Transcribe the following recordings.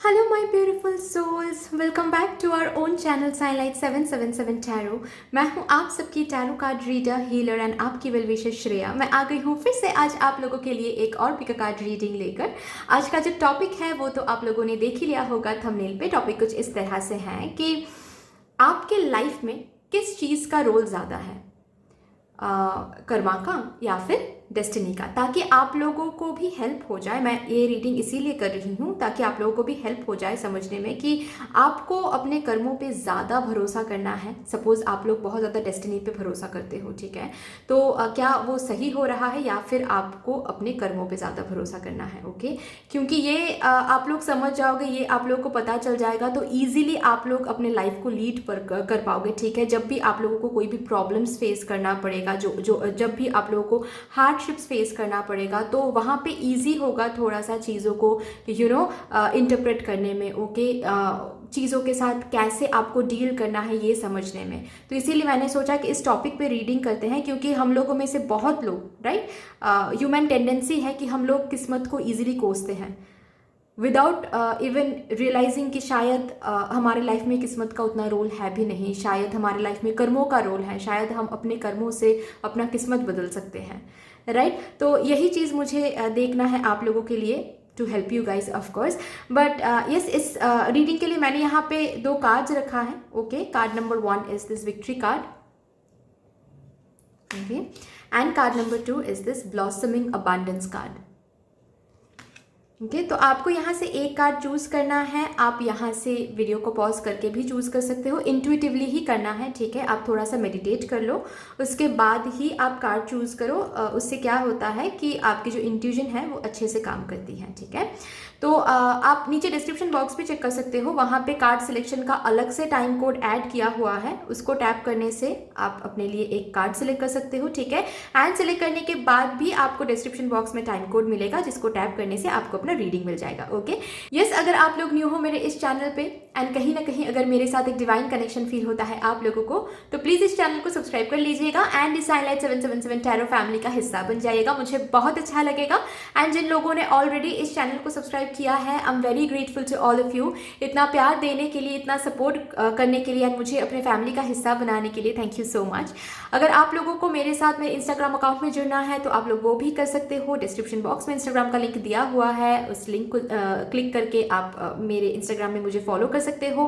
Hello my beautiful souls, welcome back to our own channel Sinelight 777 tarot. मैं हूं आप सबकी tarot card reader, healer and आपकी well wisher Shreya. मैं आ गई हूं फिर से आज आप लोगों के लिए एक और पिक कार्ड रीडिंग लेकर। आज का जो टॉपिक है वो तो आप लोगों ने देख ही लिया होगा थंबनेल पे। टॉपिक कुछ इस तरह से है कि आपके लाइफ में किस चीज़ का रोल ज़्यादा है, कर्मा का या फिर डेस्टिनी का, ताकि आप लोगों को भी हेल्प हो जाए। मैं ये रीडिंग इसीलिए कर रही हूँ ताकि आप लोगों को भी हेल्प हो जाए समझने में कि आपको अपने कर्मों पे ज़्यादा भरोसा करना है। सपोज़ आप लोग बहुत ज़्यादा डेस्टिनी पे भरोसा करते हो, ठीक है, तो क्या वो सही हो रहा है या फिर आपको अपने कर्मों पे ज़्यादा भरोसा करना है। ओके, क्योंकि ये आप लोग समझ जाओगे, ये आप लोग को पता चल जाएगा तो ईजिली आप लोग अपने लाइफ को लीड पर कर पाओगे। ठीक है, जब भी आप लोगों को कोई भी प्रॉब्लम्स फेस करना पड़ेगा, जब भी आप लोगों को हार्डशिप्स फेस करना पड़ेगा, तो वहाँ पे इजी होगा थोड़ा सा चीज़ों को इंटरप्रेट करने में। ओके, चीज़ों के साथ कैसे आपको डील करना है ये समझने में। तो इसीलिए मैंने सोचा कि इस टॉपिक पे रीडिंग करते हैं, क्योंकि हम लोगों में से बहुत लोग, राइट, ह्यूमन टेंडेंसी है कि हम लोग किस्मत को ईजिली कोसते हैं विदाउट इवन रियलाइजिंग कि शायद हमारे लाइफ में किस्मत का उतना रोल है भी नहीं, शायद हमारे लाइफ में कर्मों का रोल है, शायद हम अपने कर्मों से अपना किस्मत बदल सकते हैं, राइट। तो यही चीज़ मुझे देखना है आप लोगों के लिए, to help you guys of course. But yes, इस रीडिंग के लिए मैंने यहाँ पे दो कार्ड्स रखा है। Okay, card number 1 is this victory card, okay, and card number 2 is this blossoming abundance card. Okay, तो आपको यहाँ से एक कार्ड चूज करना है। आप यहाँ से वीडियो को पॉज करके भी चूज कर सकते हो, इंट्यूटिवली ही करना है, ठीक है। आप थोड़ा सा मेडिटेट कर लो, उसके बाद ही आप कार्ड चूज करो। उससे क्या होता है कि आपकी जो इंट्यूजन है वो अच्छे से काम करती है, ठीक है। तो आप नीचे डिस्क्रिप्शन बॉक्स पे चेक कर सकते हो, वहाँ पे कार्ड सिलेक्शन का अलग से टाइम कोड ऐड किया हुआ है। उसको टैप करने से आप अपने लिए एक कार्ड सिलेक्ट कर सकते हो, ठीक है। एंड सिलेक्ट करने के बाद भी आपको डिस्क्रिप्शन बॉक्स में टाइम कोड मिलेगा, जिसको टैप करने से आपको अपना रीडिंग मिल जाएगा। ओके, यस, अगर आप लोग न्यू हो मेरे इस चैनल पे एंड कहीं ना कहीं अगर मेरे साथ एक डिवाइन कनेक्शन फील होता है आप लोगों को, तो प्लीज इस चैनल को सब्सक्राइब कर लीजिएगा एंड इस साइनलाइट 777 टैरो फैमिली का हिस्सा बन जाइएगा, मुझे बहुत अच्छा लगेगा। एंड जिन लोगों ने ऑलरेडी इस चैनल को सब्सक्राइब किया है, I am very grateful to all of you. इतना प्यार देने के लिए, इतना सपोर्ट करने के लिए एंड मुझे अपने फैमिली का हिस्सा बनाने के लिए थैंक यू सो मच। अगर आप लोगों को मेरे साथ मेरे इंस्टाग्राम अकाउंट में जुड़ना है तो आप लोग वो भी कर सकते हो। डिस्क्रिप्शन बॉक्स में इंस्टाग्राम का लिंक दिया हुआ है, उस लिंक को क्लिक करके आप मेरे इंस्टाग्राम में मुझे फॉलो कर सकते हो।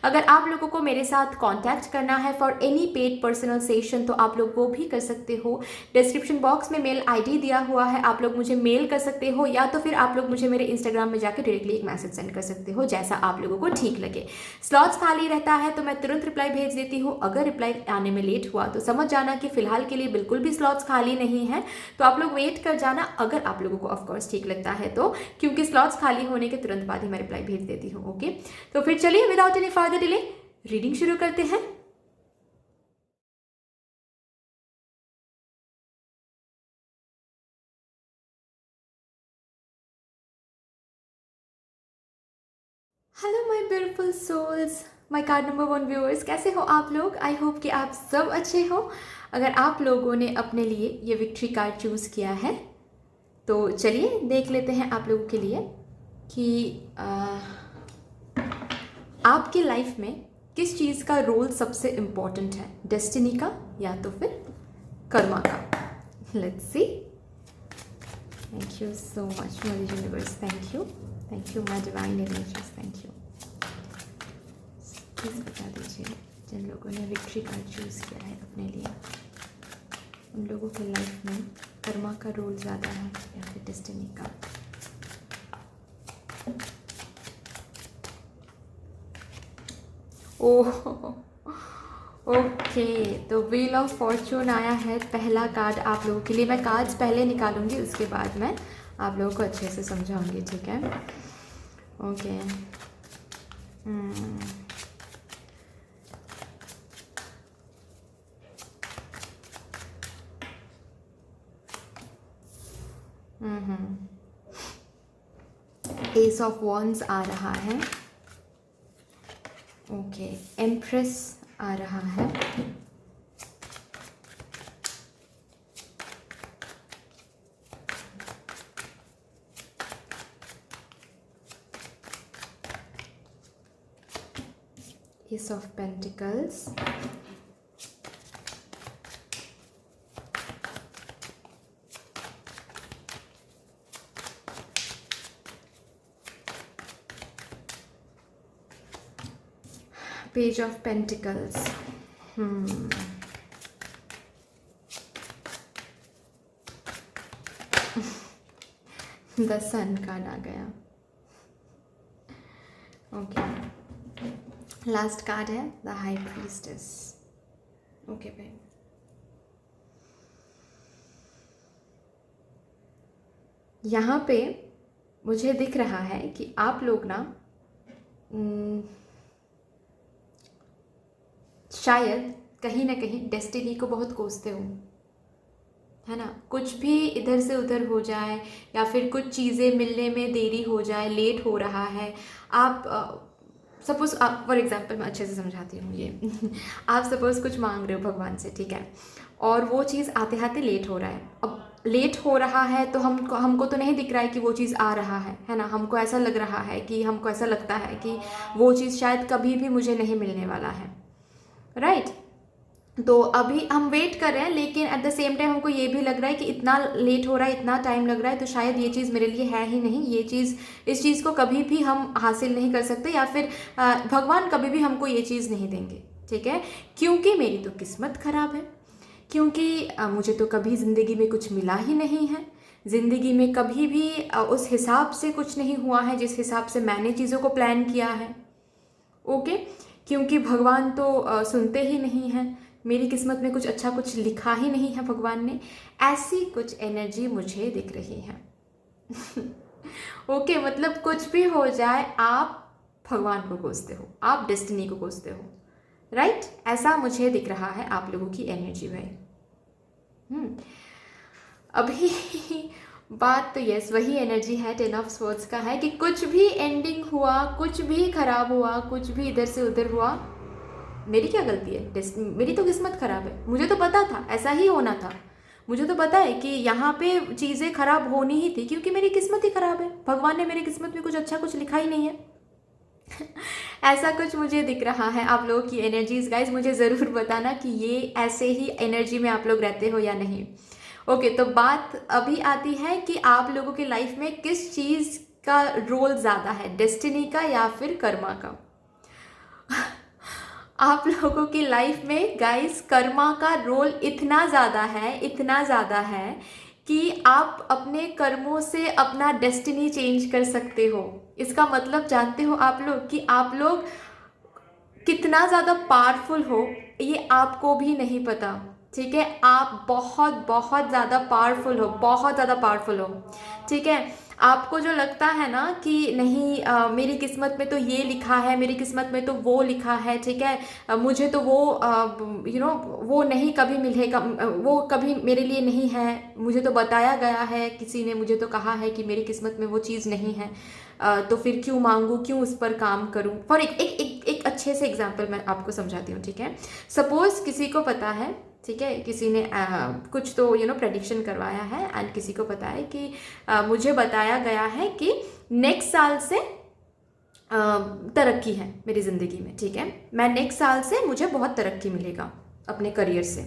अगर आप लोगों को मेरे साथ कांटेक्ट करना है for any paid personal session तो आप लोग वो भी कर सकते हो। डिस्क्रिप्शन बॉक्स में मेल आईडी दिया हुआ है, आप लोग मुझे मेल कर सकते हो, या तो फिर आप लोग मुझे मेरे इंस्टाग्राम में जाकर डायरेक्टली एक मैसेज सेंड कर सकते हो, जैसा आप लोगों को ठीक लगे। स्लॉट्स खाली रहता है तो मैं तुरंत रिप्लाई भेज देती हूँ। अगर रिप्लाई आने में लेट हुआ तो समझ जाना कि फिलहाल के लिए बिल्कुल भी स्लॉट्स खाली नहीं है, तो आप लोग वेट कर जाना अगर आप लोगों को ऑफकोर्स ठीक लगता है तो, क्योंकि स्लॉट्स खाली होने के तुरंत बाद ही मैं रिप्लाई भेज देती हूँ। ओके, तो फिर चलिए without any further delay reading शुरू करते हैं। Hello my beautiful souls, my card number 1 viewers, कैसे हो आप लोग? आई होप कि आप सब अच्छे हो। अगर आप लोगों ने अपने लिए ये विक्ट्री कार्ड चूज़ किया है तो चलिए देख लेते हैं आप लोगों के लिए कि आपकी लाइफ में किस चीज़ का रोल सबसे इम्पोर्टेंट है, डेस्टिनी का या तो फिर कर्मा का। Let's see. Thank you so much mother universe, thank you my divine energies, thank you. Please बता दीजिए जिन लोगों ने विक्ट्री कार्ड चूज़ किया है अपने लिए, उन लोगों की लाइफ में कर्मा का रोल ज़्यादा है या फिर डेस्टिनी का। ओह, ओके, तो व्हील ऑफ फॉर्चून आया है पहला कार्ड आप लोगों के लिए। मैं कार्ड्स पहले निकालूंगी, उसके बाद मैं आप लोगों को अच्छे से समझाऊंगी, ठीक है। ओके, एस ऑफ वॉन्ड्स आ रहा है, ओके, एम्प्रेस आ रहा है, Ace of Pentacles, Page of Pentacles, the sun card आ गया। ओके, लास्ट कार्ड है द हाई प्रीस्टेस। ओके भाई, यहाँ पे मुझे दिख रहा है कि आप लोग ना शायद कहीं ना कहीं डेस्टिनी को बहुत कोसते हो, है ना। कुछ भी इधर से उधर हो जाए या फिर कुछ चीज़ें मिलने में देरी हो जाए, लेट हो रहा है, आप सपोज़ आप फॉर एग्जांपल मैं अच्छे से समझाती हूँ ये आप सपोज़ कुछ मांग रहे हो भगवान से, ठीक है, और वो चीज़ आते आते लेट हो रहा है। अब लेट हो रहा है तो हमको तो नहीं दिख रहा है कि वो चीज़ आ रहा है ना। हमको ऐसा लग रहा है कि हमको ऐसा लगता है कि वो चीज़ शायद कभी भी मुझे नहीं मिलने वाला है, राइट। तो अभी हम वेट कर रहे हैं, लेकिन एट द सेम टाइम हमको ये भी लग रहा है कि इतना लेट हो रहा है, इतना टाइम लग रहा है, तो शायद ये चीज़ मेरे लिए है ही नहीं, ये चीज़, इस चीज़ को कभी भी हम हासिल नहीं कर सकते, या फिर भगवान कभी भी हमको ये चीज़ नहीं देंगे, ठीक है, क्योंकि मेरी तो किस्मत ख़राब है, क्योंकि मुझे तो कभी ज़िंदगी में कुछ मिला ही नहीं है, ज़िंदगी में कभी भी उस हिसाब से कुछ नहीं हुआ है जिस हिसाब से मैंने चीज़ों को प्लान किया है। ओके, क्योंकि भगवान तो सुनते ही नहीं हैं, मेरी किस्मत में कुछ अच्छा कुछ लिखा ही नहीं है भगवान ने, ऐसी कुछ एनर्जी मुझे दिख रही है ओके, मतलब कुछ भी हो जाए आप भगवान को कोसते हो, आप डेस्टिनी को कोसते हो, राइट। ऐसा मुझे दिख रहा है आप लोगों की एनर्जी भाई। अभी बात तो यस वही एनर्जी है, 10 ऑफ स्वॉर्ड्स का है कि कुछ भी एंडिंग हुआ, कुछ भी खराब हुआ, कुछ भी इधर से उधर हुआ, मेरी क्या गलती है, मेरी तो किस्मत खराब है। मुझे तो पता था ऐसा ही होना था, मुझे तो पता है कि यहाँ पे चीज़ें खराब होनी ही थी, क्योंकि मेरी किस्मत ही खराब है, भगवान ने मेरी किस्मत में कुछ अच्छा कुछ लिखा ही नहीं है ऐसा कुछ मुझे दिख रहा है आप लोगों की एनर्जीज गाइज। मुझे ज़रूर बताना कि ये ऐसे ही एनर्जी में आप लोग रहते हो या नहीं। ओके, तो बात अभी आती है कि आप लोगों की लाइफ में किस चीज़ का रोल ज़्यादा है, डेस्टिनी का या फिर कर्मा का आप लोगों की लाइफ में गाइस कर्मा का रोल इतना ज़्यादा है, इतना ज़्यादा है कि आप अपने कर्मों से अपना डेस्टिनी चेंज कर सकते हो। इसका मतलब जानते हो आप लोग कि आप लोग कितना ज़्यादा पावरफुल हो, ये आपको भी नहीं पता, ठीक है। आप बहुत बहुत ज़्यादा पावरफुल हो, बहुत ज़्यादा पावरफुल हो, ठीक है। आपको जो लगता है ना कि नहीं मेरी किस्मत में तो ये लिखा है, मेरी किस्मत में तो वो लिखा है, ठीक है, मुझे तो वो वो नहीं कभी मिलेगा, वो कभी मेरे लिए नहीं है, मुझे तो बताया गया है, किसी ने मुझे तो कहा है कि मेरी किस्मत में वो चीज़ नहीं है, तो फिर क्यों मांगूँ, क्यों उस पर काम करूँ। फॉर एक अच्छे से एग्जाम्पल मैं आपको समझाती हूँ, ठीक है। सपोज किसी को पता है, ठीक है, किसी ने कुछ तो प्रेडिक्शन करवाया है एंड किसी को पता है कि मुझे बताया गया है कि नेक्स्ट साल से तरक्की है मेरी ज़िंदगी में, ठीक है, मैं नेक्स्ट साल से मुझे बहुत तरक्की मिलेगा अपने करियर से,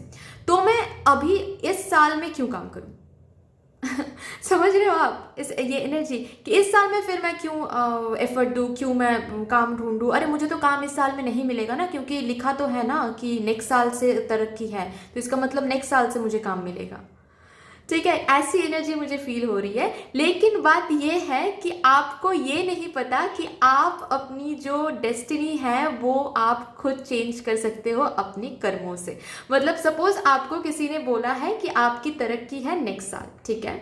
तो मैं अभी इस साल में क्यों काम करूं समझ रहे हो आप ये एनर्जी कि इस साल में फिर मैं क्यों एफर्ट दूँ, क्यों मैं काम ढूंढूँ। अरे मुझे तो काम इस साल में नहीं मिलेगा ना, क्योंकि लिखा तो है ना कि नेक्स्ट साल से तरक्की है, तो इसका मतलब नेक्स्ट साल से मुझे काम मिलेगा, ठीक है। ऐसी एनर्जी मुझे फील हो रही है। लेकिन बात ये है कि आपको ये नहीं पता कि आप अपनी जो डेस्टिनी है वो आप खुद चेंज कर सकते हो अपने कर्मों से। मतलब सपोज आपको किसी ने बोला है कि आपकी तरक्की है नेक्स्ट साल, ठीक है,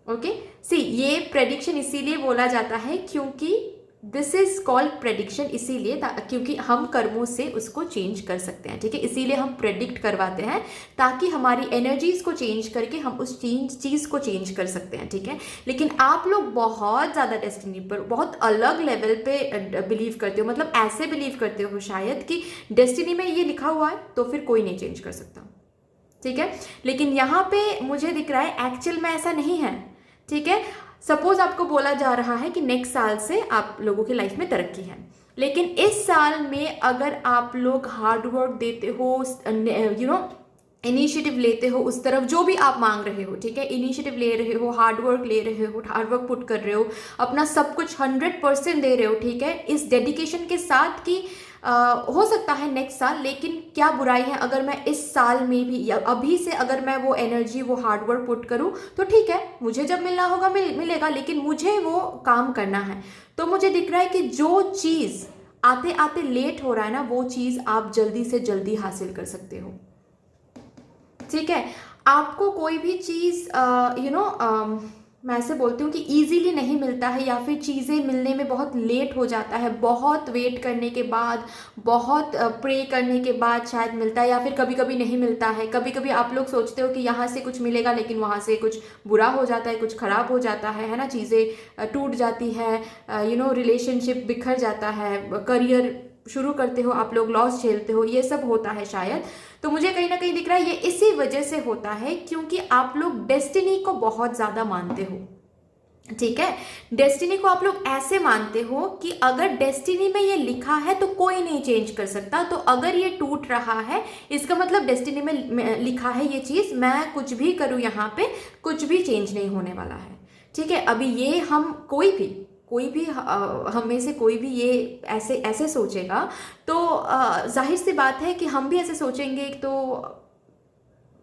ओके। सी ये प्रेडिक्शन इसीलिए बोला जाता है क्योंकि दिस इज कॉल्ड प्रेडिक्शन, इसीलिए क्योंकि हम कर्मों से उसको चेंज कर सकते हैं, ठीक है, इसीलिए हम प्रेडिक्ट करवाते हैं ताकि हमारी एनर्जीज को चेंज करके हम उस चीज़ को चेंज कर सकते हैं, ठीक है। लेकिन आप लोग बहुत ज़्यादा डेस्टिनी पर बहुत अलग लेवल पे बिलीव करते हो, मतलब ऐसे बिलीव करते हो शायद कि डेस्टिनी में ये लिखा हुआ है तो फिर कोई नहीं चेंज कर सकता, ठीक है। लेकिन यहाँ पे मुझे दिख रहा है एक्चुअल में ऐसा नहीं है, ठीक है। सपोज आपको बोला जा रहा है कि नेक्स्ट साल से आप लोगों की लाइफ में तरक्की है, लेकिन इस साल में अगर आप लोग हार्ड वर्क देते हो, इनिशिएटिव लेते हो उस तरफ, जो भी आप मांग रहे हो, ठीक है, इनिशिएटिव ले रहे हो, हार्ड वर्क ले रहे हो, हार्ड वर्क पुट कर रहे हो, अपना सब कुछ 100% दे रहे हो, ठीक है, इस डेडिकेशन के साथ कि हो सकता है नेक्स्ट साल, लेकिन क्या बुराई है अगर मैं इस साल में भी या अभी से अगर मैं वो एनर्जी, वो हार्ड वर्क पुट करूँ, तो ठीक है, मुझे जब मिलना होगा मिलेगा, लेकिन मुझे वो काम करना है। तो मुझे दिख रहा है कि जो चीज़ आते आते लेट हो रहा है ना, वो चीज़ आप जल्दी से जल्दी हासिल कर सकते हो, ठीक है। आपको कोई भी चीज़ मैं ऐसे बोलती हूँ कि इजीली नहीं मिलता है, या फिर चीज़ें मिलने में बहुत लेट हो जाता है, बहुत वेट करने के बाद, बहुत प्रे करने के बाद शायद मिलता है, या फिर कभी कभी नहीं मिलता है। कभी कभी आप लोग सोचते हो कि यहाँ से कुछ मिलेगा, लेकिन वहाँ से कुछ बुरा हो जाता है, कुछ ख़राब हो जाता है ना, चीज़ें टूट जाती है, रिलेशनशिप बिखर जाता है, करियर शुरू करते हो आप लोग, लॉस झेलते हो, ये सब होता है शायद। तो मुझे कहीं ना कहीं दिख रहा है ये इसी वजह से होता है, क्योंकि आप लोग डेस्टिनी को बहुत ज़्यादा मानते हो, ठीक है। डेस्टिनी को आप लोग ऐसे मानते हो कि अगर डेस्टिनी में ये लिखा है तो कोई नहीं चेंज कर सकता, तो अगर ये टूट रहा है इसका मतलब डेस्टिनी में लिखा है ये चीज़, मैं कुछ भी करूँ यहाँ पे कुछ भी चेंज नहीं होने वाला है, ठीक है। अभी ये हम कोई भी हम में से कोई भी ये ऐसे ऐसे सोचेगा, तो जाहिर सी बात है कि हम भी ऐसे सोचेंगे, तो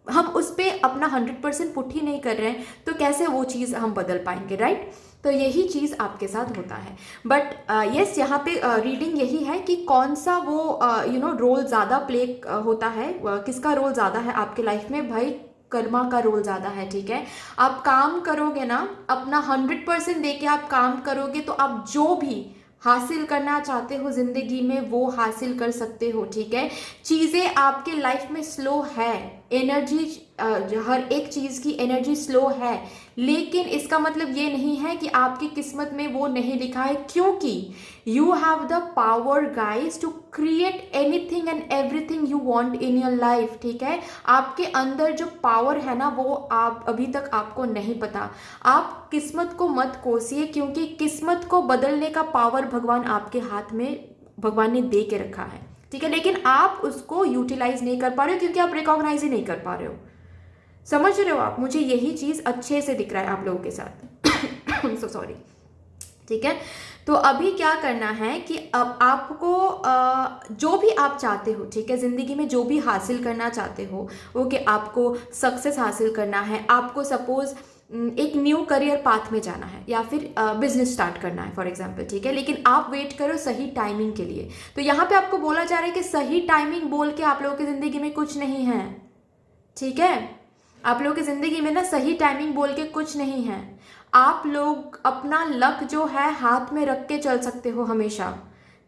हम उस पर अपना 100% पुट ही नहीं कर रहे हैं, तो कैसे वो चीज़ हम बदल पाएंगे, राइट। तो यही चीज़ आपके साथ होता है। बट यस, यहाँ पे रीडिंग यही है कि कौन सा वो रोल ज़्यादा प्ले होता है, किसका रोल ज़्यादा है आपके लाइफ में। भाई कर्मा का रोल ज़्यादा है, ठीक है। आप काम करोगे ना, अपना 100% दे के आप काम करोगे, तो आप जो भी हासिल करना चाहते हो ज़िंदगी में वो हासिल कर सकते हो, ठीक है। चीज़ें आपके लाइफ में स्लो है, एनर्जी, हर एक चीज़ की एनर्जी स्लो है, लेकिन इसका मतलब ये नहीं है कि आपकी किस्मत में वो नहीं लिखा है, क्योंकि you have the power guys to create anything and everything you want in your life, ठीक है। आपके अंदर जो पावर है ना, वो आप अभी तक आपको नहीं पता। आप किस्मत को मत कोसिए, क्योंकि किस्मत को बदलने का पावर भगवान आपके हाथ में, भगवान ने दे के रखा है, ठीक है, लेकिन आप उसको यूटिलाइज नहीं कर पा रहे हो, क्योंकि आप रिकॉग्नाइज ही नहीं कर पा रहे हो। समझ रहे हो आप, मुझे यही चीज़ अच्छे से दिख रहा है आप लोगों के साथ। सो सॉरी, ठीक है। तो अभी क्या करना है कि अब आपको जो भी आप चाहते हो, ठीक है, ज़िंदगी में जो भी हासिल करना चाहते हो, वो कि आपको सक्सेस हासिल करना है, आपको सपोज एक न्यू करियर पाथ में जाना है, या फिर बिजनेस स्टार्ट करना है फॉर एग्जांपल, ठीक है, लेकिन आप वेट करो सही टाइमिंग के लिए। तो यहाँ पे आपको बोला जा रहा है कि सही टाइमिंग बोल के आप लोगों की ज़िंदगी में कुछ नहीं है, ठीक है। आप लोगों की ज़िंदगी में ना सही टाइमिंग बोल के कुछ नहीं है। आप लोग अपना लक जो है हाथ में रख के चल सकते हो हमेशा,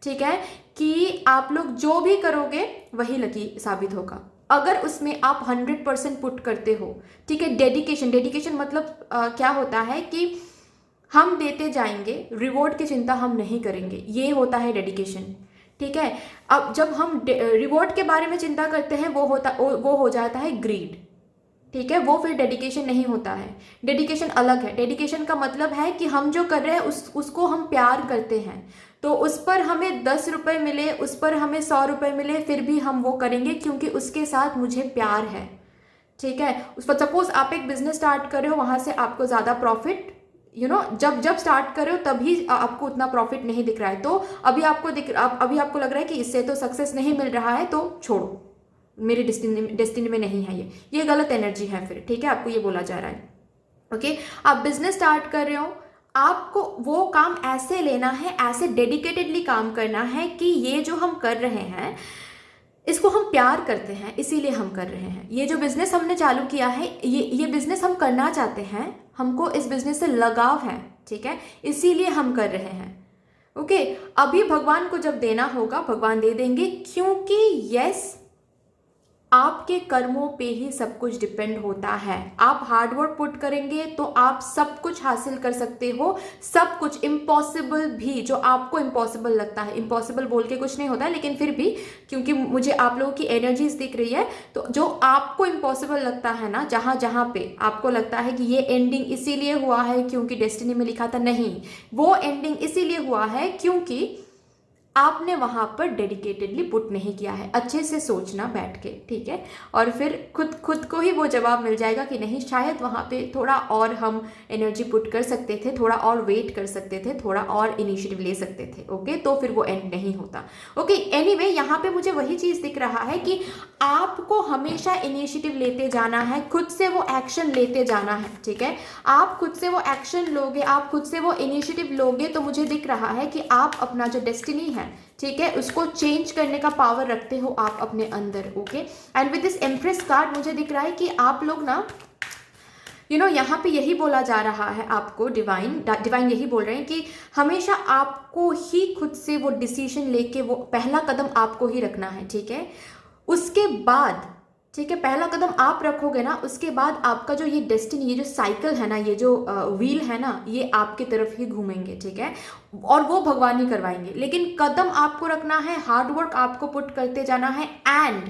ठीक है, कि आप लोग जो भी करोगे वही लकी साबित होगा, अगर उसमें आप 100% पुट करते हो, ठीक है। डेडिकेशन मतलब क्या होता है कि हम देते जाएंगे, रिवॉर्ड की चिंता हम नहीं करेंगे, ये होता है डेडिकेशन, ठीक है। अब जब हम रिवॉर्ड के बारे में चिंता करते हैं, वो हो जाता है ग्रीड, ठीक है, वो फिर डेडिकेशन नहीं होता है। डेडिकेशन अलग है। डेडिकेशन का मतलब है कि हम जो कर रहे हैं उसको हम प्यार करते हैं, तो उस पर हमें 10 रुपये मिले, उस पर हमें 100 रुपये मिले, फिर भी हम वो करेंगे, क्योंकि उसके साथ मुझे प्यार है, ठीक है। उस पर सपोज आप एक बिजनेस स्टार्ट कर रहे हो, वहाँ से आपको ज़्यादा प्रॉफिट जब स्टार्ट कर रहे हो तभी आपको उतना प्रॉफिट नहीं दिख रहा है, तो अभी आपको लग रहा है कि इससे तो सक्सेस नहीं मिल रहा है, तो छोड़ो, मेरी डेस्टिनी में नहीं है, ये गलत एनर्जी है फिर, ठीक है, आपको ये बोला जा रहा है, ओके। आप बिजनेस स्टार्ट कर रहे हो, आपको वो काम ऐसे लेना है, ऐसे डेडिकेटेडली काम करना है कि ये जो हम कर रहे हैं इसको हम प्यार करते हैं, इसीलिए हम कर रहे हैं। ये जो बिजनेस हमने चालू किया है, ये बिजनेस हम करना चाहते हैं, हमको इस बिजनेस से लगाव है, ठीक है, इसीलिए हम कर रहे हैं, ओके। अभी भगवान को जब देना होगा भगवान दे देंगे, क्योंकि यस, आपके कर्मों पे ही सब कुछ डिपेंड होता है। आप हार्ड वर्क पुट करेंगे तो आप सब कुछ हासिल कर सकते हो, सब कुछ, इम्पॉसिबल भी, जो आपको इम्पॉसिबल लगता है, इम्पॉसिबल बोल के कुछ नहीं होता है, लेकिन फिर भी क्योंकि मुझे आप लोगों की एनर्जीज दिख रही है, तो जो आपको इम्पॉसिबल लगता है ना, जहाँ जहाँ पे आपको लगता है कि ये एंडिंग इसीलिए हुआ है क्योंकि डेस्टिनी में लिखा था, नहीं, वो एंडिंग इसीलिए हुआ है क्योंकि आपने वहाँ पर डेडिकेटेडली पुट नहीं किया है। अच्छे से सोचना बैठ के, ठीक है, और फिर खुद खुद को ही वो जवाब मिल जाएगा कि नहीं, शायद वहाँ पे थोड़ा और हम एनर्जी पुट कर सकते थे, थोड़ा और वेट कर सकते थे, थोड़ा और इनिशिएटिव ले सकते थे। ओके, तो फिर वो एंड नहीं होता। ओके, एनीवे यहाँ पे मुझे वही चीज़ दिख रहा है कि आपको हमेशा इनिशिएटिव लेते जाना है, खुद से वो एक्शन लेते जाना है, ठीक है। आप खुद से वो एक्शन लोगे, आप खुद से वो इनिशिएटिव लोगे, तो मुझे दिख रहा है कि आप अपना जो डेस्टिनी है, ठीक है, उसको चेंज करने का पावर रखते हो आप अपने अंदर। Okay, and with this empress card मुझे दिख रहा है कि आप लोग ना यहाँ पे यही बोला जा रहा है आपको, डिवाइन यही बोल रहे हैं कि हमेशा आपको ही खुद से वो डिसीजन लेके वो पहला कदम आपको ही रखना है, ठीक है। उसके बाद, ठीक है, पहला कदम आप रखोगे ना, उसके बाद आपका जो ये डेस्टिनी, ये जो साइकिल है ना, ये जो व्हील है ना, ये आपकी तरफ ही घूमेंगे, ठीक है, और वो भगवान ही करवाएंगे। लेकिन कदम आपको रखना है, हार्ड वर्क आपको पुट करते जाना है, एंड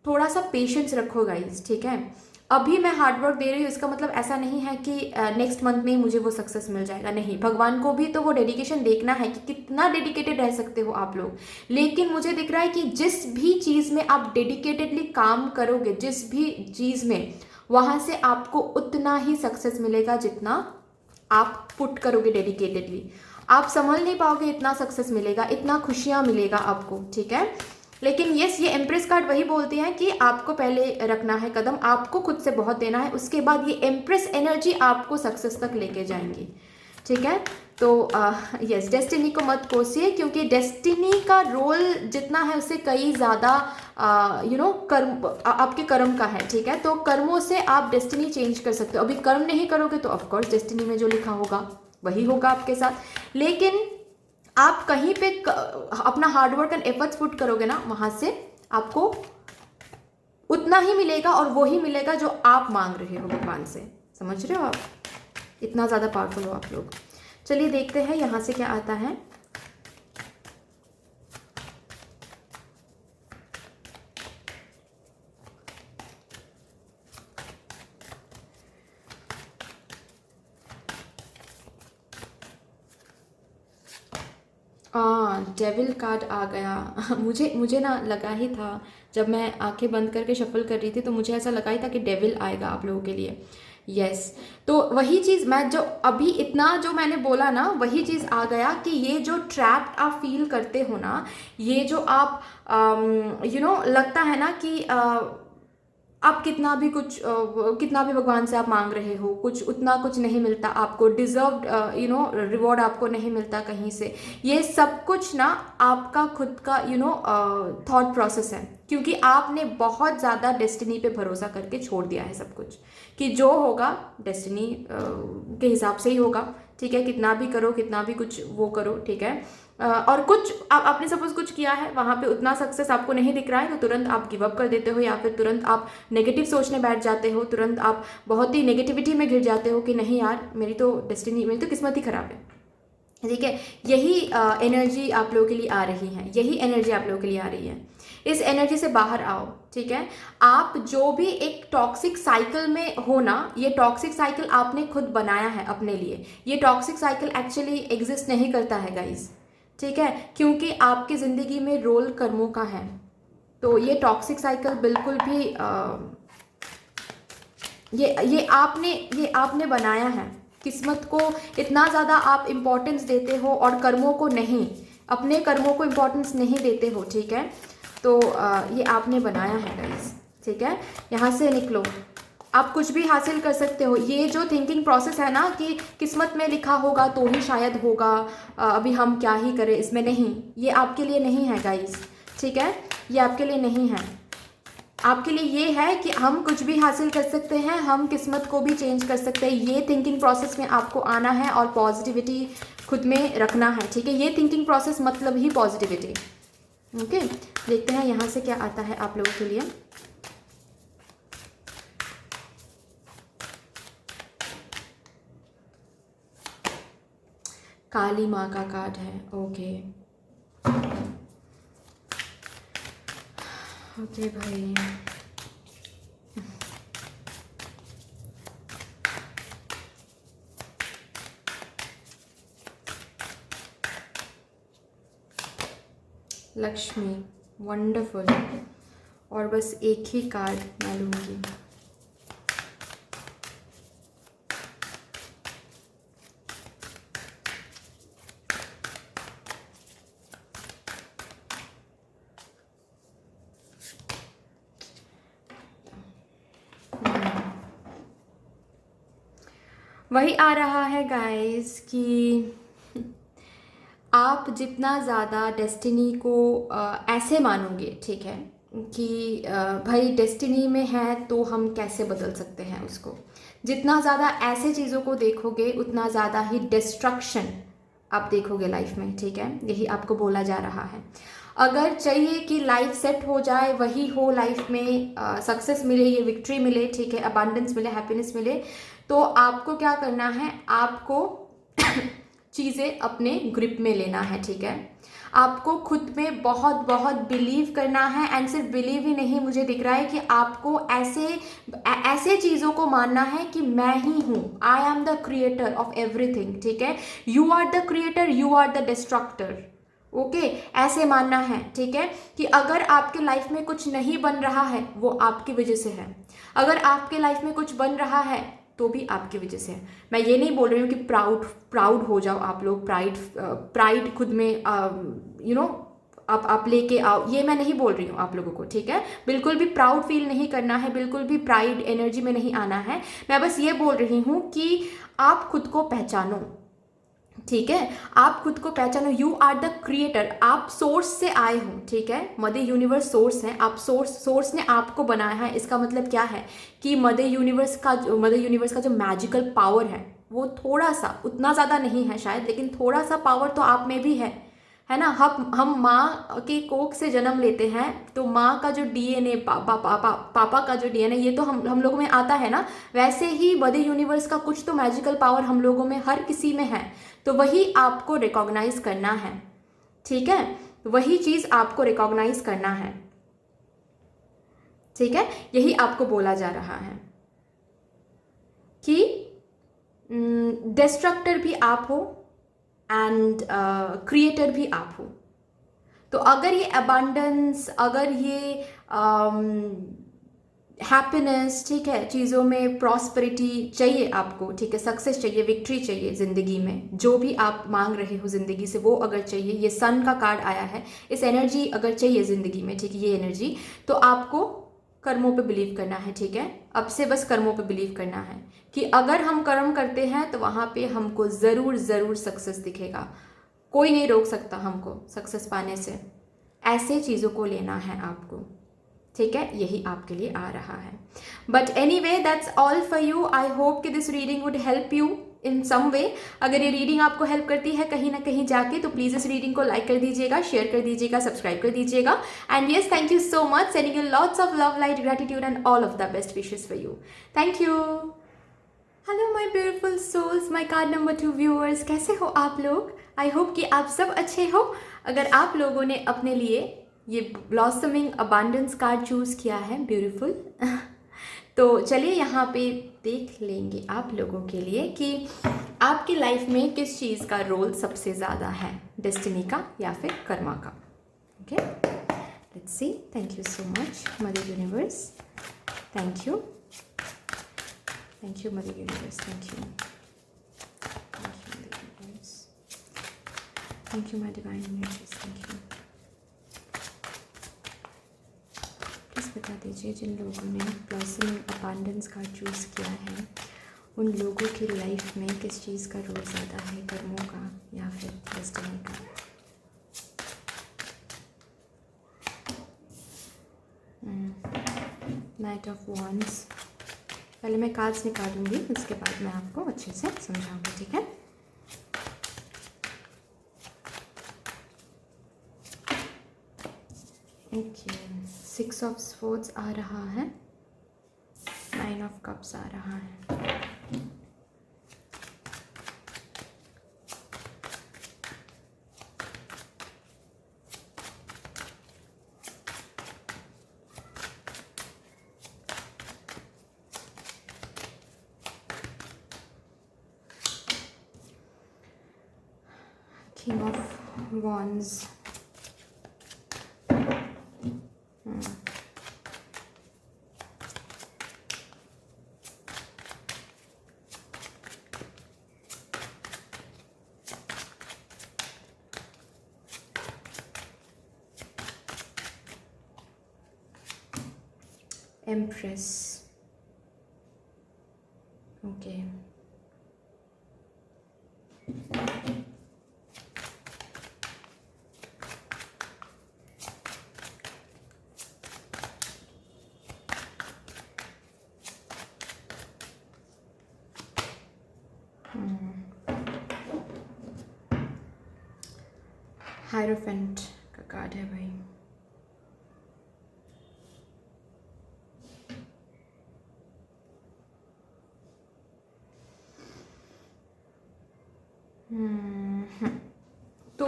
थोड़ा सा पेशेंस रखो गाइस, ठीक है। अभी मैं हार्ड वर्क दे रही हूँ, इसका मतलब ऐसा नहीं है कि नेक्स्ट मंथ में ही मुझे वो सक्सेस मिल जाएगा, नहीं। भगवान को भी तो वो डेडिकेशन देखना है कि कितना डेडिकेटेड रह सकते हो आप लोग। लेकिन मुझे दिख रहा है कि जिस भी चीज़ में आप डेडिकेटेडली काम करोगे, जिस भी चीज़ में, वहाँ से आपको उतना ही सक्सेस मिलेगा जितना आप पुट करोगे डेडिकेटेडली। आप संभल नहीं पाओगे, इतना सक्सेस मिलेगा, इतना खुशियाँ मिलेगा आपको, ठीक है। लेकिन यस, ये एम्प्रेस कार्ड वही बोलती है कि आपको पहले रखना है कदम, आपको खुद से बहुत देना है, उसके बाद ये एम्प्रेस एनर्जी आपको सक्सेस तक लेके जाएंगी, ठीक है। तो यस, डेस्टिनी को मत कोसिए, क्योंकि डेस्टिनी का रोल जितना है उससे कई ज़्यादा कर्म, आपके कर्म का है, ठीक है। तो कर्मों से आप डेस्टिनी चेंज कर सकते हो। अभी कर्म नहीं करोगे तो ऑफकोर्स डेस्टिनी में जो लिखा होगा वही होगा आपके साथ। लेकिन आप कहीं पे अपना हार्डवर्क एंड एफर्ट्स पुट करोगे ना, वहाँ से आपको उतना ही मिलेगा, और वो ही मिलेगा जो आप मांग रहे हो भगवान से। समझ रहे हो आप? इतना ज़्यादा पावरफुल हो आप लोग। चलिए देखते हैं यहाँ से क्या आता है। डेविल कार्ड आ गया। मुझे ना लगा ही था, जब मैं आंखें बंद करके शफल कर रही थी तो मुझे ऐसा लगा ही था कि डेविल आएगा आप लोगों के लिए। यस, तो वही चीज़ मैं जो अभी इतना जो मैंने बोला ना, वही चीज़ आ गया कि ये जो ट्रैप आप फील करते हो ना, ये जो आप लगता है ना कि आप कितना भी भगवान से आप मांग रहे हो, उतना कुछ नहीं मिलता आपको, डिजर्व्ड रिवॉर्ड आपको नहीं मिलता कहीं से। ये सब कुछ ना आपका खुद का थॉट प्रोसेस है, क्योंकि आपने बहुत ज़्यादा डेस्टिनी पे भरोसा करके छोड़ दिया है सब कुछ, कि जो होगा डेस्टिनी के हिसाब से ही होगा, ठीक है। कितना भी करो, कितना भी कुछ वो करो, ठीक है। और कुछ आपने सपोज कुछ किया है, वहाँ पे उतना सक्सेस आपको नहीं दिख रहा है, तो तुरंत आप गिव अप कर देते हो, या फिर तुरंत आप नेगेटिव सोचने बैठ जाते हो, तुरंत आप बहुत ही नेगेटिविटी में घिर जाते हो कि नहीं यार, मेरी तो किस्मत ही खराब है, ठीक है। यही एनर्जी आप लोगों के लिए आ रही है, यही एनर्जी आप लोगों के लिए आ रही है। इस एनर्जी से बाहर आओ, ठीक है। आप जो भी एक टॉक्सिक साइकिल में हो ना, ये टॉक्सिक साइकिल आपने खुद बनाया है अपने लिए। ये टॉक्सिक साइकिल एक्चुअली एग्जिस्ट नहीं करता है गाइज, ठीक है, क्योंकि आपकी ज़िंदगी में रोल कर्मों का है। तो ये टॉक्सिक साइकिल बिल्कुल भी ये आपने बनाया है। किस्मत को इतना ज़्यादा आप इम्पोर्टेंस देते हो और कर्मों को नहीं, अपने कर्मों को इम्पोर्टेंस नहीं देते हो, ठीक है। तो ये आपने बनाया है गाइस, ठीक है। यहाँ से निकलो, आप कुछ भी हासिल कर सकते हो। ये जो थिंकिंग प्रोसेस है ना कि किस्मत में लिखा होगा तो ही शायद होगा, अभी हम क्या ही करें इसमें, नहीं, ये आपके लिए नहीं है गाइस, ठीक है। ये आपके लिए नहीं है। आपके लिए ये है कि हम कुछ भी हासिल कर सकते हैं, हम किस्मत को भी चेंज कर सकते हैं। ये थिंकिंग प्रोसेस में आपको आना है और पॉजिटिविटी खुद में रखना है, ठीक है। ये थिंकिंग प्रोसेस मतलब ही पॉजिटिविटी। ओके, देखते हैं यहाँ से क्या आता है आप लोगों के लिए। काली माँ का कार्ड है। ओके ओके भाई, लक्ष्मी, वंडरफुल। और बस एक ही कार्ड मैं लूँगी। वही आ रहा है गाइस कि आप जितना ज़्यादा डेस्टिनी को ऐसे मानोगे, ठीक है, कि भाई डेस्टिनी में है तो हम कैसे बदल सकते हैं उसको, जितना ज़्यादा ऐसे चीज़ों को देखोगे उतना ज़्यादा ही डिस्ट्रक्शन आप देखोगे लाइफ में, ठीक है। यही आपको बोला जा रहा है। अगर चाहिए कि लाइफ सेट हो जाए, वही हो लाइफ में, सक्सेस मिले, ये विक्ट्री मिले, ठीक है, अबांडेंस मिले, हैप्पीनेस मिले, तो आपको क्या करना है, आपको चीज़ें अपने ग्रिप में लेना है, ठीक है। आपको खुद में बहुत बहुत बिलीव करना है। एंड सिर्फ बिलीव ही नहीं, मुझे दिख रहा है कि आपको ऐसे ऐसे चीज़ों को मानना है कि मैं ही हूँ, I am the creator of everything, ठीक है। You are the creator, you are the destructor, okay, ऐसे मानना है, ठीक है। कि अगर आपके लाइफ में कुछ नहीं बन रहा है वो आपकी वजह से है, अगर आपके लाइफ में कुछ बन रहा है तो भी आपकी वजह से है। मैं ये नहीं बोल रही हूँ कि प्राउड हो जाओ आप लोग, प्राइड खुद में यू नो आप लेके आओ, ये मैं नहीं बोल रही हूँ आप लोगों को, ठीक है। बिल्कुल भी प्राउड फील नहीं करना है, बिल्कुल भी प्राइड एनर्जी में नहीं आना है। मैं बस ये बोल रही हूँ कि आप खुद को पहचानो, ठीक है। आप खुद को पहचानो, यू आर द क्रिएटर, आप सोर्स से आए हो, ठीक है। मदर यूनिवर्स सोर्स है, आप सोर्स ने आपको बनाया है। इसका मतलब क्या है कि मदर यूनिवर्स का जो मैजिकल पावर है वो थोड़ा सा, उतना ज़्यादा नहीं है शायद, लेकिन थोड़ा सा पावर तो आप में भी है ना। हम माँ के कोख से जन्म लेते हैं तो माँ का जो डीएनए, पापा का जो डीएनए, ये तो हम लोगों में आता है ना। वैसे ही मदर यूनिवर्स का कुछ तो मैजिकल पावर हम लोगों में, हर किसी में है। तो वही आपको रिकॉग्नाइज करना है, ठीक है। वही चीज़ आपको रिकॉग्नाइज करना है, ठीक है। यही आपको बोला जा रहा है कि डिस्ट्रक्टर भी आप हो एंड क्रिएटर भी आप हो। तो अगर ये अबंडेंस, अगर ये हैप्पीनेस, ठीक है, चीज़ों में प्रॉस्पेरिटी चाहिए आपको, ठीक है, सक्सेस चाहिए, विक्ट्री चाहिए ज़िंदगी में, जो भी आप मांग रहे हो ज़िंदगी से वो अगर चाहिए, ये सन का कार्ड आया है, इस एनर्जी अगर चाहिए ज़िंदगी में, ठीक है, ये एनर्जी, तो आपको कर्मों पे बिलीव करना है, ठीक है। अब से बस कर्मों पे बिलीव करना है कि अगर हम कर्म करते हैं तो वहाँ पे हमको ज़रूर ज़रूर सक्सेस दिखेगा। कोई नहीं रोक सकता हमको सक्सेस पाने से। ऐसे चीज़ों को लेना है आपको, ठीक है। यही आपके लिए आ रहा है। But any way, that's all for you. I hope कि this reading would help you in some way. अगर ये रीडिंग आपको हेल्प करती है कहीं ना कहीं जाके, तो प्लीज़ इस रीडिंग को लाइक कर दीजिएगा, शेयर कर दीजिएगा, सब्सक्राइब कर दीजिएगा। And yes, thank you so much, sending you lots of love, light, gratitude and all of the best wishes for you. Thank you. Hello my beautiful souls, my card number 2 viewers, कैसे हो आप लोग? आई hope कि आप सब अच्छे हो। अगर आप लोगों ने अपने लिए ये ब्लॉसमिंग अबांडेंस कार्ड चूज़ किया है, ब्यूटीफुल तो चलिए यहाँ पे देख लेंगे आप लोगों के लिए कि आपकी लाइफ में किस चीज़ का रोल सबसे ज़्यादा है, डेस्टिनी का या फिर कर्मा का। Okay, let's see. Thank you so much mother universe, thank you, thank you mother universe, thank you, thank you my divine universe, thank you. Please बता दीजिए जिन लोगों ने ब्लॉसमिंग अबांडेंस कार्ड चूज़ किया है उन लोगों की लाइफ में किस चीज़ का रोल ज़्यादा है, कर्मों का या फिर डेस्टिनी का। Night of wands. पहले मैं कार्ड्स निकालूंगी, उसके बाद मैं आपको अच्छे से समझाऊंगी, ठीक है। ओके, 6 ऑफ स्वॉर्ड्स आ रहा है, 9 ऑफ कप्स आ रहा है। King of wands, empress, okay. Hierophant का कार्ड है भाई। तो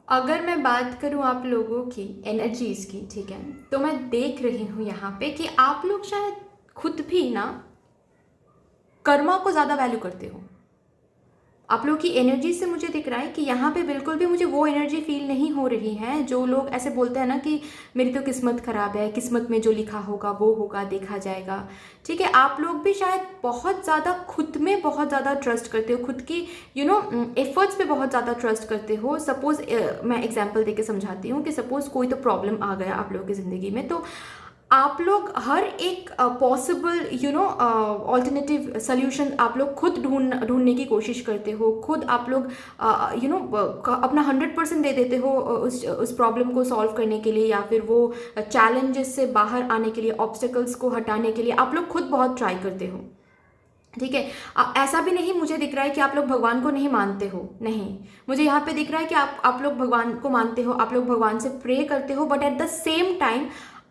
अगर मैं बात करूं आप लोगों की एनर्जीज की, ठीक है, तो मैं देख रही हूं यहाँ पे कि आप लोग शायद खुद भी ना कर्मा को ज़्यादा वैल्यू करते हो। आप लोग की एनर्जी से मुझे दिख रहा है कि यहाँ पे बिल्कुल भी मुझे वो एनर्जी फील नहीं हो रही है जो लोग ऐसे बोलते हैं ना कि मेरी तो किस्मत खराब है, किस्मत में जो लिखा होगा वो होगा, देखा जाएगा। ठीक है, आप लोग भी शायद बहुत ज़्यादा खुद में बहुत ज़्यादा ट्रस्ट करते हो, खुद की एफर्ट्स पे बहुत ज़्यादा ट्रस्ट करते हो। सपोज मैं एग्जाम्पल देके समझाती हूँ कि सपोज कोई तो प्रॉब्लम आ गया आप लोगों की ज़िंदगी में, तो आप लोग हर एक पॉसिबल ऑल्टरनेटिव सोल्यूशन आप लोग खुद ढूंढने की कोशिश करते हो। खुद आप लोग अपना 100% दे देते हो उस प्रॉब्लम को सॉल्व करने के लिए, या फिर वो चैलेंजेस से बाहर आने के लिए, ऑब्स्टेकल्स को हटाने के लिए आप लोग खुद बहुत ट्राई करते हो। ठीक है, ऐसा भी नहीं मुझे दिख रहा है कि आप लोग भगवान को नहीं मानते हो, नहीं, मुझे यहाँ पे दिख रहा है कि आप लोग भगवान को मानते हो, आप लोग भगवान से प्रे करते हो, but at the same time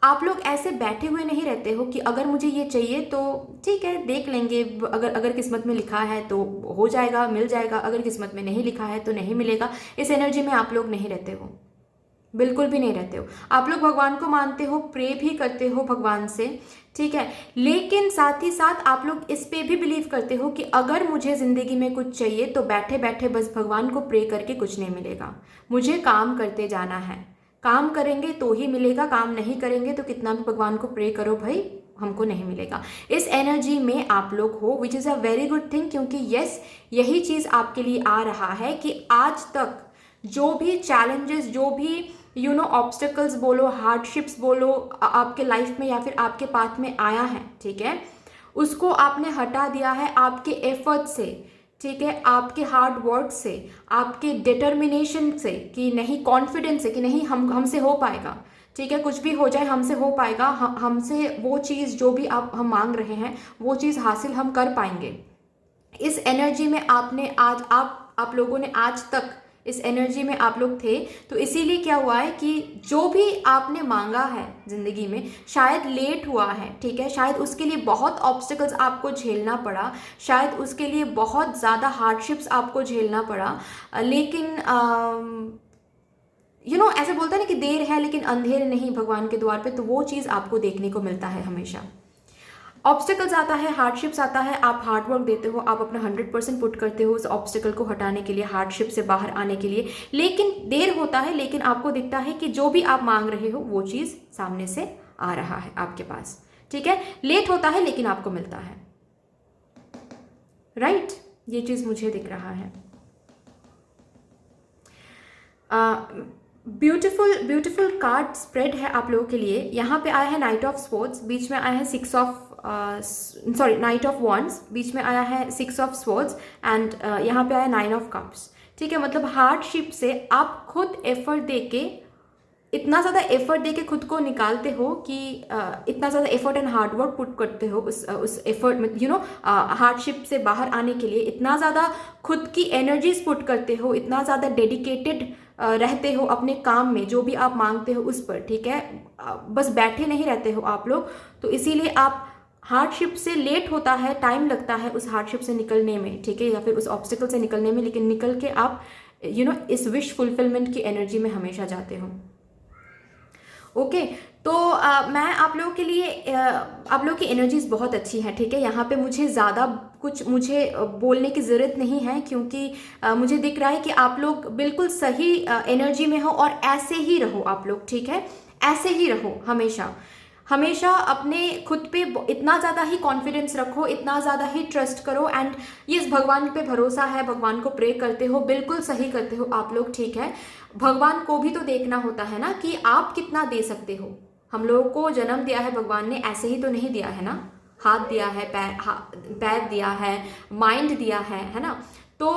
आप लोग ऐसे बैठे हुए नहीं रहते हो कि अगर मुझे ये चाहिए तो ठीक है देख लेंगे, अगर किस्मत में लिखा है तो हो जाएगा, मिल जाएगा, अगर किस्मत में नहीं लिखा है तो नहीं मिलेगा। इस एनर्जी में आप लोग नहीं रहते हो, बिल्कुल भी नहीं रहते हो। आप लोग भगवान को मानते हो, प्रे भी करते हो भगवान से, ठीक है, लेकिन साथ ही साथ आप लोग इस पे भी बिलीव करते हो कि अगर मुझे ज़िंदगी में कुछ चाहिए तो बैठे बैठे बस भगवान को प्रे करके कुछ नहीं मिलेगा, मुझे काम करते जाना है, काम करेंगे तो ही मिलेगा, काम नहीं करेंगे तो कितना भी भगवान को प्रे करो भाई हमको नहीं मिलेगा। इस एनर्जी में आप लोग हो, which is a very good thing, क्योंकि यस यही चीज़ आपके लिए आ रहा है कि आज तक जो भी चैलेंजेस, जो भी ऑब्स्टेकल्स बोलो, हार्डशिप्स बोलो आपके लाइफ में या फिर आपके पाथ में आया है, ठीक है, उसको आपने हटा दिया है आपके एफर्ट से, ठीक है, आपके हार्ड वर्क से, आपके डिटर्मिनेशन से, कि नहीं कॉन्फिडेंस से कि नहीं हमसे हो पाएगा, ठीक है, कुछ भी हो जाए हमसे हो पाएगा, हमसे वो चीज़ जो भी हम मांग रहे हैं वो चीज़ हासिल हम कर पाएंगे। इस एनर्जी में आपने आज आप लोगों ने आज तक इस एनर्जी में आप लोग थे, तो इसीलिए क्या हुआ है कि जो भी आपने मांगा है ज़िंदगी में शायद लेट हुआ है, ठीक है, शायद उसके लिए बहुत ऑब्स्टिकल्स आपको झेलना पड़ा, शायद उसके लिए बहुत ज़्यादा हार्डशिप्स आपको झेलना पड़ा, लेकिन ऐसे बोलते हैं ना कि देर है लेकिन अंधेर नहीं भगवान के द्वार पे, तो वो चीज़ आपको देखने को मिलता है हमेशा। ऑब्स्टिकल्स आता है, हार्डशिप्स आता है, आप हार्ड वर्क देते हो, आप अपना 100% पुट करते हो उस ऑब्स्टिकल को हटाने के लिए, हार्डशिप से बाहर आने के लिए, लेकिन देर होता है, लेकिन आपको दिखता है कि जो भी आप मांग रहे हो वो चीज़ सामने से आ रहा है आपके पास, ठीक है, लेट होता है लेकिन आपको मिलता है, राइट, ये चीज़ मुझे दिख रहा है। ब्यूटीफुल कार्ड स्प्रेड है आप लोगों के लिए। यहाँ पे आया है नाइट ऑफ स्वॉर्ड्स, बीच में आया है नाइट ऑफ वॉन्ड्स, बीच में आया है 6 ऑफ स्वॉर्ड्स, एंड यहाँ पे आया 9 ऑफ कप्स, ठीक है, मतलब हार्डशिप से आप खुद एफर्ट देके, इतना ज़्यादा एफर्ट देके खुद को निकालते हो कि इतना ज़्यादा effort and hard work put करते हो उस एफर्ट में, हार्डशिप से बाहर आने के लिए इतना ज़्यादा खुद की एनर्जीज पुट करते हो, इतना ज़्यादा डेडिकेटेड रहते हो अपने काम में, जो भी आप मांगते हो उस पर, ठीक है, बस बैठे नहीं रहते हो आप लोग, तो इसीलिए आप हार्डशिप से लेट होता है, टाइम लगता है उस हार्डशिप से निकलने में, ठीक है, या फिर उस ऑब्स्टिकल से निकलने में, लेकिन निकल के आप इस विश फुलफिलमेंट की एनर्जी में हमेशा जाते हो। ओके, तो मैं आप लोगों के लिए आप लोगों की एनर्जीज बहुत अच्छी है, ठीक है, यहाँ पे मुझे ज़्यादा कुछ बोलने की ज़रूरत नहीं है, क्योंकि मुझे दिख रहा है कि आप लोग बिल्कुल सही एनर्जी में हो और ऐसे ही रहो आप लोग, ठीक है, ऐसे ही रहो हमेशा। हमेशा अपने खुद पे इतना ज़्यादा ही कॉन्फिडेंस रखो, इतना ज़्यादा ही ट्रस्ट करो। एंड ये भगवान पे भरोसा है, भगवान को प्रे करते हो, बिल्कुल सही करते हो आप लोग, ठीक है। भगवान को भी तो देखना होता है ना कि आप कितना दे सकते हो। हम लोगों को जन्म दिया है भगवान ने, ऐसे ही तो नहीं दिया है ना। हाथ दिया है, पैर दिया है, माइंड दिया है ना। तो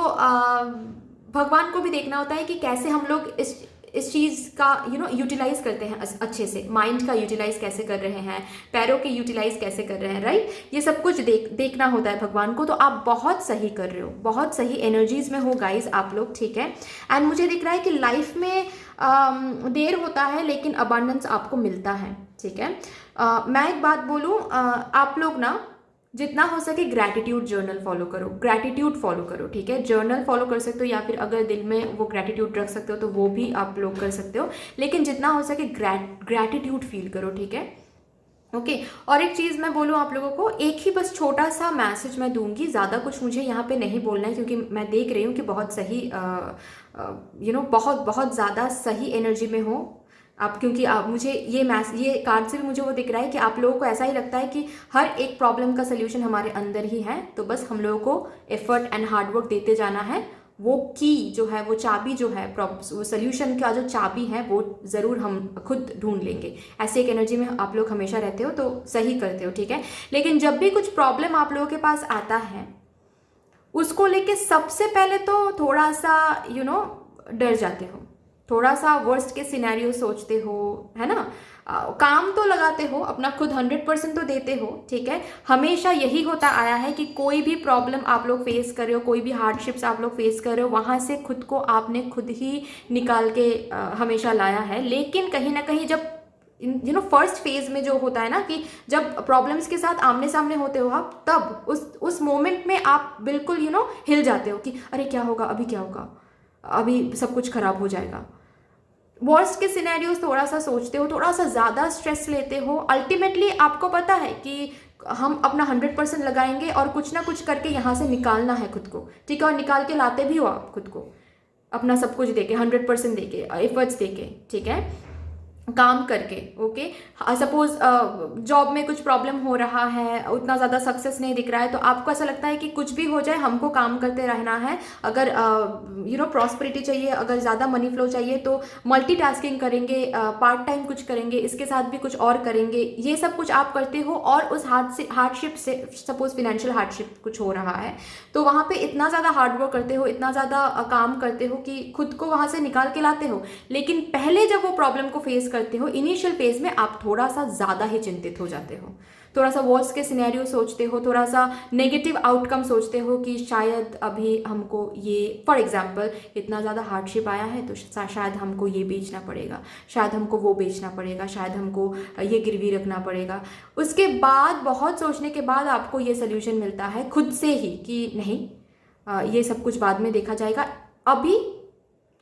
भगवान को भी देखना होता है कि कैसे हम लोग इस चीज़ का यूटिलाइज करते हैं अच्छे से। माइंड का यूटिलाइज कैसे कर रहे हैं, पैरों के यूटिलाइज कैसे कर रहे हैं, राइट। ये सब कुछ देखना होता है भगवान को। तो आप बहुत सही कर रहे हो, बहुत सही एनर्जीज में हो गाइज आप लोग, ठीक है। एंड मुझे दिख रहा है कि लाइफ में देर होता है लेकिन अबांडेंस आपको मिलता है, ठीक है। मैं एक बात बोलूँ, आप लोग ना जितना हो सके ग्रैटिट्यूड जर्नल फॉलो करो, ग्रैटिट्यूड फॉलो करो, ठीक है। जर्नल फॉलो कर सकते हो या फिर अगर दिल में वो ग्रैटिट्यूड रख सकते हो तो वो भी आप लोग कर सकते हो, लेकिन जितना हो सके ग्रैटिट्यूड फील करो, ठीक है। ओके और एक चीज़ मैं बोलूँ आप लोगों को, एक ही बस छोटा सा मैसेज मैं दूंगी, ज़्यादा कुछ मुझे यहाँ पे नहीं बोलना है क्योंकि मैं देख रही हूँ कि बहुत सही बहुत ज़्यादा सही एनर्जी में हो आप। क्योंकि आप मुझे ये कार्ड से भी मुझे वो दिख रहा है कि आप लोगों को ऐसा ही लगता है कि हर एक प्रॉब्लम का सल्यूशन हमारे अंदर ही है। तो बस हम लोगों को एफर्ट एंड हार्डवर्क देते जाना है। वो की जो है, वो चाबी जो है, वो सल्यूशन का जो चाबी है वो ज़रूर हम खुद ढूंढ लेंगे। ऐसे एक एनर्जी में आप लोग हमेशा रहते हो तो सही करते हो, ठीक है। लेकिन जब भी कुछ प्रॉब्लम आप लोगों के पास आता है, उसको लेके सबसे पहले तो थोड़ा सा डर जाते हो, थोड़ा सा वर्स्ट के सिनेरियो सोचते हो, है ना। काम तो लगाते हो, अपना खुद 100% तो देते हो, ठीक है। हमेशा यही होता आया है कि कोई भी प्रॉब्लम आप लोग फेस कर रहे हो, कोई भी हार्डशिप्स आप लोग फेस कर रहे हो, वहाँ से खुद को आपने खुद ही निकाल के हमेशा लाया है। लेकिन कहीं ना कहीं जब फर्स्ट फेज में जो होता है ना कि जब प्रॉब्लम्स के साथ आमने सामने होते हो आप, तब उस मोमेंट में आप बिल्कुल हिल जाते हो कि अरे क्या होगा, अभी क्या होगा, अभी सब कुछ खराब हो जाएगा। वर्स्ट के सिनेरियोस थोड़ा सा सोचते हो, थोड़ा सा ज़्यादा स्ट्रेस लेते हो। अल्टीमेटली आपको पता है कि हम अपना 100% लगाएंगे और कुछ ना कुछ करके यहाँ से निकालना है खुद को, ठीक है। और निकाल के लाते भी हो आप खुद को, अपना सब कुछ देके, 100% देके, एफर्ट्स देके, ठीक है, काम करके। ओके सपोज जॉब में कुछ प्रॉब्लम हो रहा है, उतना ज़्यादा सक्सेस नहीं दिख रहा है, तो आपको ऐसा लगता है कि कुछ भी हो जाए हमको काम करते रहना है। अगर प्रॉस्पेरिटी चाहिए, अगर ज़्यादा मनी फ्लो चाहिए तो मल्टीटास्किंग करेंगे, पार्ट टाइम कुछ करेंगे, इसके साथ भी कुछ और करेंगे। ये सब कुछ आप करते हो और उस हार्डशिप से सपोज फिनेंशियल हार्डशिप कुछ हो रहा है तो वहाँ पे इतना ज़्यादा हार्डवर्क करते हो, इतना ज़्यादा काम करते हो कि खुद को वहाँ से निकाल के लाते हो। लेकिन पहले जब वो प्रॉब्लम को फेस करते हो, इनिशियल फेज में आप थोड़ा सा ज़्यादा ही चिंतित हो जाते हो, थोड़ा सा वर्स्ट के सिनेरियो सोचते हो, थोड़ा सा नेगेटिव आउटकम सोचते हो कि शायद अभी हमको ये, फॉर एग्जांपल इतना ज़्यादा हार्डशिप आया है तो शायद हमको ये बेचना पड़ेगा, शायद हमको वो बेचना पड़ेगा, शायद हमको ये गिरवी रखना पड़ेगा। उसके बाद बहुत सोचने के बाद आपको ये सोल्यूशन मिलता है खुद से ही कि नहीं, ये सब कुछ बाद में देखा जाएगा, अभी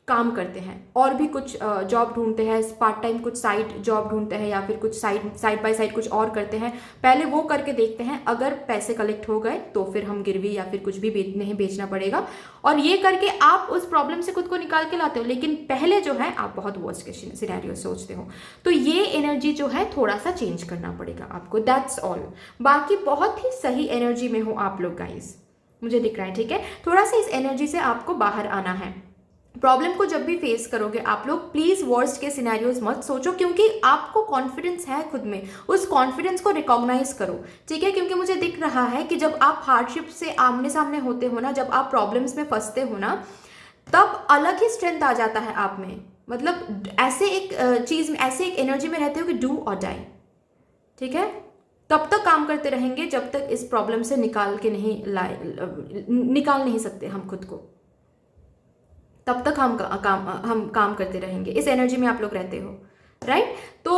काम करते हैं और भी कुछ जॉब ढूंढते हैं, पार्ट टाइम कुछ साइड जॉब ढूंढते हैं या फिर कुछ साइड बाय साइड कुछ और करते हैं। पहले वो करके देखते हैं, अगर पैसे कलेक्ट हो गए तो फिर हम गिरवी या फिर कुछ भी नहीं बेचना पड़ेगा। और ये करके आप उस प्रॉब्लम से खुद को निकाल के लाते हो। लेकिन पहले जो है आप बहुत वर्स्ट के सिनेरियो सोचते हो। तो ये एनर्जी जो है थोड़ा सा चेंज करना पड़ेगा आपको, दैट्स ऑल। बाकी बहुत ही सही एनर्जी में हो आप लोग गाइज, मुझे दिख रहा है, ठीक है। थोड़ा सा इस एनर्जी से आपको बाहर आना है। प्रॉब्लम को जब भी फेस करोगे आप लोग प्लीज वर्स्ट के सिनेरियोज मत सोचो, क्योंकि आपको कॉन्फिडेंस है खुद में, उस कॉन्फिडेंस को रिकॉग्नाइज करो, ठीक है। क्योंकि मुझे दिख रहा है कि जब आप हार्डशिप से आमने सामने होते हो ना, जब आप प्रॉब्लम्स में फंसते हो ना, तब अलग ही स्ट्रेंथ आ जाता है आप में। मतलब ऐसे एक चीज में, ऐसे एक एनर्जी में रहते हो कि डू और डाई, ठीक है। तब तक काम करते रहेंगे जब तक इस प्रॉब्लम से निकाल नहीं सकते हम खुद को, तब तक हम काम करते रहेंगे। इस एनर्जी में आप लोग रहते हो, राइट। तो